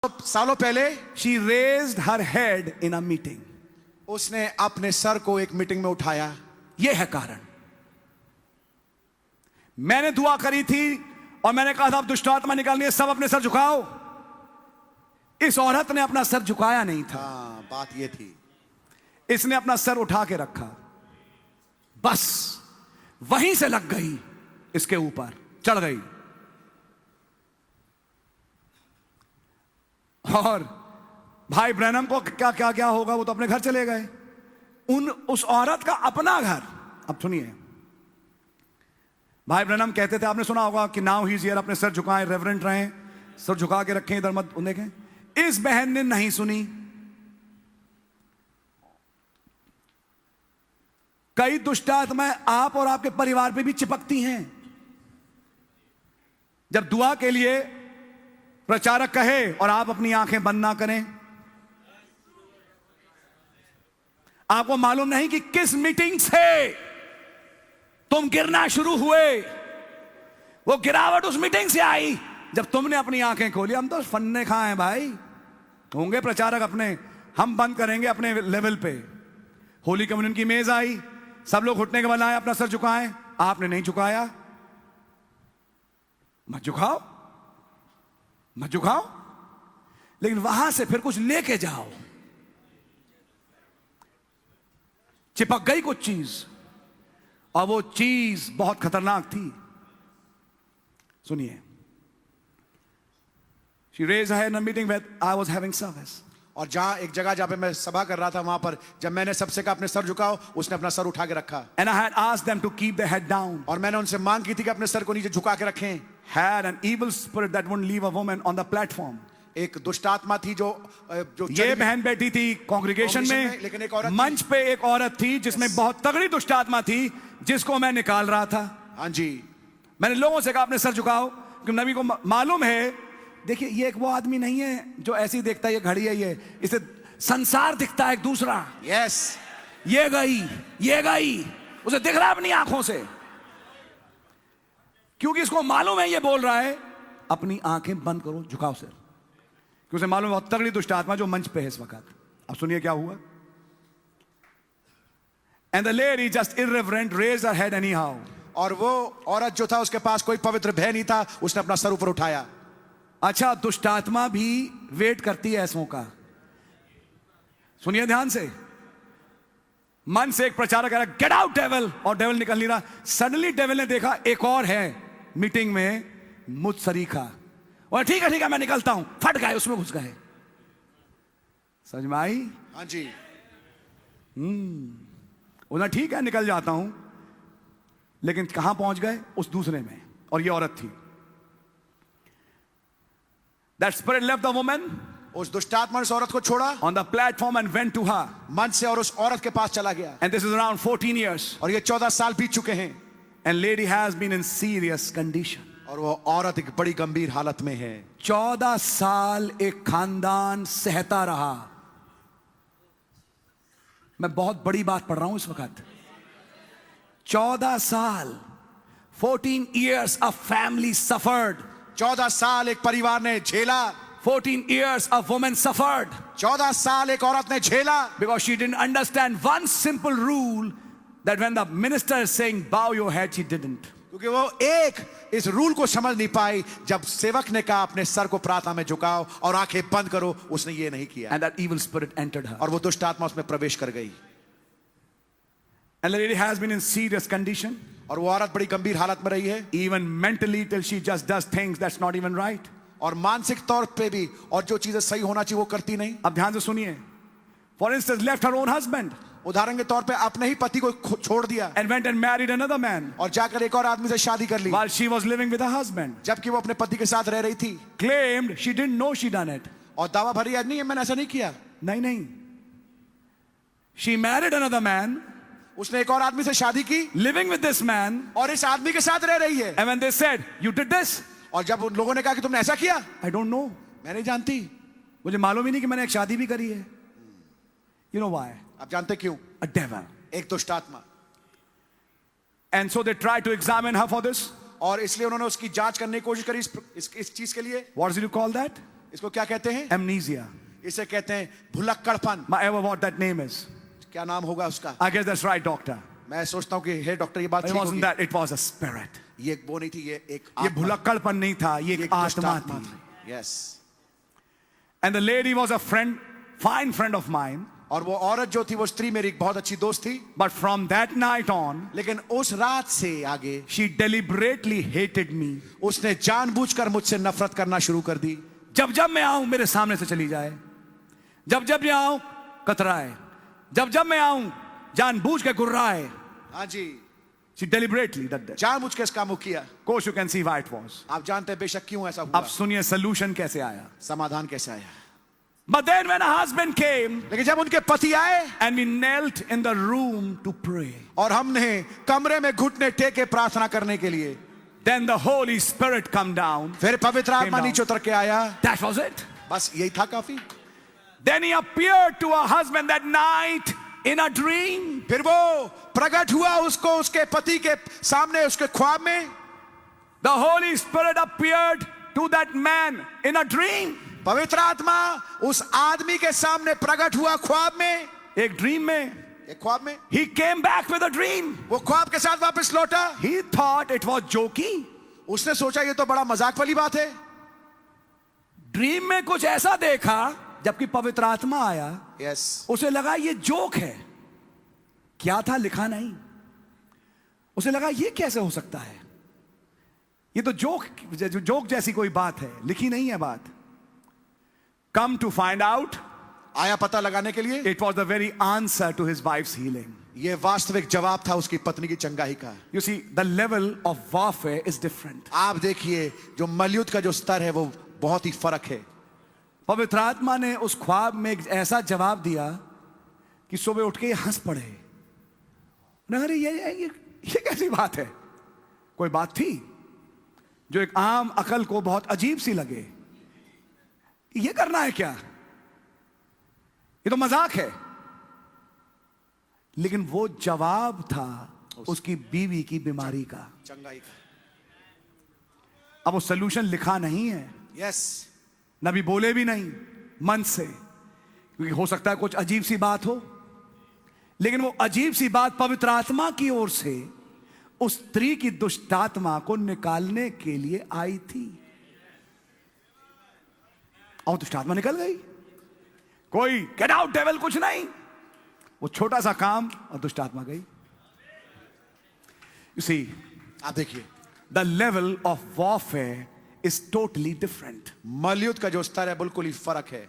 सालों पहले she raised her head in a meeting. उसने अपने सर को एक मीटिंग में उठाया। यह है कारण। मैंने दुआ करी थी और मैंने कहा था अब दुष्ट आत्मा निकालनी है, सब अपने सर झुकाओ। इस औरत ने अपना सर झुकाया नहीं था। बात यह थी, इसने अपना सर उठा के रखा, बस वहीं से लग गई, इसके ऊपर चढ़ गई। और भाई ब्रैनम को क्या क्या क्या होगा, वो तो अपने घर चले गए। उस औरत का अपना घर। अब सुनिए, भाई ब्रैनम कहते थे, आपने सुना होगा कि नाउ ही इज हियर, अपने सर झुकाएं, रेवरेंट रहें, सर झुका के रखें, इधर मत देखें। इस बहन ने नहीं सुनी। कई दुष्ट आत्माएं आप और आपके परिवार पे भी चिपकती हैं। जब दुआ के लिए प्रचारक कहे और आप अपनी आंखें बंद ना करें, आपको मालूम नहीं कि किस मीटिंग से तुम गिरना शुरू हुए। वो गिरावट उस मीटिंग से आई जब तुमने अपनी आंखें खोली। हम तो फन्ने खाए हैं भाई, होंगे प्रचारक अपने, हम बंद करेंगे अपने लेवल पे। होली कम्युनियन की मेज आई, सब लोग घुटने के बल आए, अपना सर झुकाएं, आपने नहीं झुकाया। मत झुकाओ, मत झुकाओ, लेकिन वहां से फिर कुछ लेके जाओ। चिपक गई कुछ चीज, और वो चीज बहुत खतरनाक थी। सुनिए, she raised her hand in a meeting where I was having service. और जहां एक जगह पे मैं सभा कर रहा था, वहां पर जब मैंने सबसे कहा अपने सर झुकाओ, उसने अपना सर उठा के रखा। And I had asked them to keep their head down. और मैंने उनसे मांग की थी कि अपने सर को नीचे झुका के रखें। Had an evil spirit that wouldn't leave a woman on the platform. एक दुष्ट आत्मा थी जो ये बहन बैठी थी कॉन्ग्रेगेशन में, लेकिन एक औरत मंच पे एक औरत थी जिसमें बहुत तगड़ी दुष्ट आत्मा थी, जिसको मैं निकाल रहा था। हाँ जी, मैंने लोगों से कहा अपने सर झुकाओ, क्योंकि नबी को मालूम है। देखिए, ये एक वो आदमी नहीं है जो ऐसे ही देखता है ये घड़ी है, ये इसे संसार दिखता है एक दूसरा। यस, ये गई, ये गई, उसे दिख रहा है अपनी आंखों से, क्योंकि इसको मालूम है ये बोल रहा है अपनी आंखें बंद करो, झुकाओ सर, क्योंकि उसे मालूम है बहुत तगड़ी दुष्ट आत्मा जो मंच पे है इस वक्त। अब सुनिए क्या हुआ। And the lady just irreverent raised her head anyhow. और वो औरत जो था, उसके पास कोई पवित्र भय नहीं था, उसने अपना सर ऊपर उठाया। अच्छा, दुष्ट आत्मा भी वेट करती है ऐसों का। सुनिए ध्यान से, मन से एक प्रचारक कह रहा गेट आउट डेविल, और डेविल निकल नहीं रहा। सडनली डेविल ने देखा एक और है मीटिंग में मुझ सरीखा, और ठीक है मैं निकलता हूं, फट गए, उसमें घुस गए। समझ में आई? हाँ जी। उन्हें ठीक है निकल जाता हूं, लेकिन कहां पहुंच गए? उस दूसरे में, और ये औरत थी। That spirit left the woman, उस दुष्ट आत्मा ने उस औरत को छोड़ा on the platform and went to her. मंच से, और उस औरत के पास चला गया। And this is around 14 years. और ये 14 साल बीत चुके हैं। And lady has been in serious condition. और वो औरत एक बड़ी गंभीर हालत में है। 14 साल एक खानदान सहता रहा। मैं बहुत बड़ी बात पढ़ रहा हूं इस वक्त। 14 साल, 14 years a family suffered. 14 साल एक परिवार ने झेला। 14 years a woman suffered. 14 साल एक औरत ने झेला। Because she didn't understand one simple rule, that when the minister is saying bow your head, she didn't. क्योंकि वो एक इस रूल को समझ नहीं पाई, जब सेवक ने कहा अपने सर को प्रार्थना में झुकाओ और आंखें बंद करो, उसने ये नहीं किया। And that evil spirit entered her. और वो दुष्ट आत्मा उसमें प्रवेश कर गई। And the lady has been in serious condition. और वो औरत बड़ी गंभीर हालत में रही है। Even mentally, till she just does things that's not even right. और मानसिक तौर पे भी, और जो चीजें सही होना चाहिए वो करती नहीं। अब ध्यान से सुनिए। For instance, left her own husband. उदाहरण के तौर पे अपने ही पति को छोड़ दिया। And went and married another man. और जाकर एक और आदमी से शादी कर ली। While she was living with her husband. जबकि वो अपने पति के साथ रह रही थी। Claimed she didn't know she done it. और दावा भरी नहीं है, मैंने ऐसा नहीं किया। नहीं। She married another man. उसने एक और आदमी से शादी की। Living with this man. और इस आदमी के साथ रह रही है। And when they said, you did this? और जब उन लोगों ने कहा कि तुमने ऐसा किया, I don't know. मैं नहीं जानती। मुझे मालूम ही नहीं कि मैंने एक शादी भी करी है। You know why? आप जानते क्यों? A devil. एक दुष्ट आत्मा। And so they tried to examine her for this. और इसलिए उन्होंने उसकी जांच करने की कोशिश करी इस चीज के लिए। What do you call that? इसको क्या कहते हैं? amnesia. इसे कहते हैं भुलक्कड़पन। Whatever what that name is. क्या नाम होगा उसका? I guess that's right, doctor. मैं सोचता हूँ कि हे डॉक्टर ये बात It ठीक wasn't होगी। that. It was a spirit. ये वो नहीं थी, ये एक ये भुलक्कड़पन नहीं था, ये एक आत्मा थी. Yes. And the lady was a friend, fine friend of mine. और वो औरत जो थी वो स्त्री मेरी एक बहुत अच्छी दोस्त थी। But from that night on, लेकिन उस रात से आगे she deliberately hated me. उसने जानबूझकर मुझसे नफरत करना शुरू कर दी। जब जब मैं आऊं मेरे सामने से चली जाए, जब जब मैं आऊं कतराए, जब जब मैं आऊं जानबूझ के गुर्राए. हाँ जी, She deliberately did that. जानबूझ के इसका मुंह किया। Of course, you can see why it was. आप जानते हैं बेशक क्यों ऐसा अब हुआ, सुनिए solution कैसे आया. समाधान कैसे आया। But then when her husband came लेकिन जब उनके पति आए and we knelt in the room to pray, और हमने कमरे में घुटने टेके प्रार्थना करने के लिए, then the Holy Spirit come down. फिर पवित्र आत्मा down. नीचे उतर के आया। That was it. बस यही था काफी। Then he appeared to her husband that night in a dream. फिर वो प्रकट हुआ उसको उसके पति के सामने उसके ख्वाब में। The Holy Spirit appeared to that man in a dream. पवित्र आत्मा उस आदमी के सामने प्रकट हुआ ख्वाब में। एक dream में. एक ख्वाब में He came back with a dream. वो ख्वाब के साथ वापस लौटा। He thought it was jokey. उसने सोचा ये तो बड़ा मजाक वाली बात है। ड्रीम में कुछ ऐसा देखा, जबकि पवित्र आत्मा आया, यस। उसे लगा ये जोक है। क्या था लिखा नहीं। उसे लगा ये कैसे हो सकता है, ये तो जोक जैसी कोई बात है, लिखी नहीं है बात। Come to find out, आया पता लगाने के लिए, it was the very answer to his wife's healing. ये वास्तविक जवाब था उसकी पत्नी की चंगाई का। You see, the level of warfare is different. आप देखिए जो मलयुद्ध का जो स्तर है वो बहुत ही फर्क है। पवित्र आत्मा ने उस ख्वाब में एक ऐसा जवाब दिया कि सुबह उठ के ये हंस पड़े। अरे ये कैसी बात है। कोई बात थी जो एक आम अकल को बहुत अजीब सी लगे। ये करना है क्या, ये तो मजाक है। लेकिन वो जवाब था उसकी बीवी की बीमारी का, चंगाई का। अब वो सलूशन लिखा नहीं है, यस। नबी बोले भी नहीं मन से, क्योंकि हो सकता है कुछ अजीब सी बात हो। लेकिन वो अजीब सी बात पवित्र आत्मा की ओर से उस स्त्री की दुष्ट आत्मा को निकालने के लिए आई थी। और दुष्ट आत्मा निकल गई। कोई गेट आउट डेविल कुछ नहीं, वो छोटा सा काम और दुष्ट आत्मा गई। यू सी, आप देखिए the level of warfare is totally different. मलयुद्ध का जो स्तर है बिल्कुल ही फर्क है।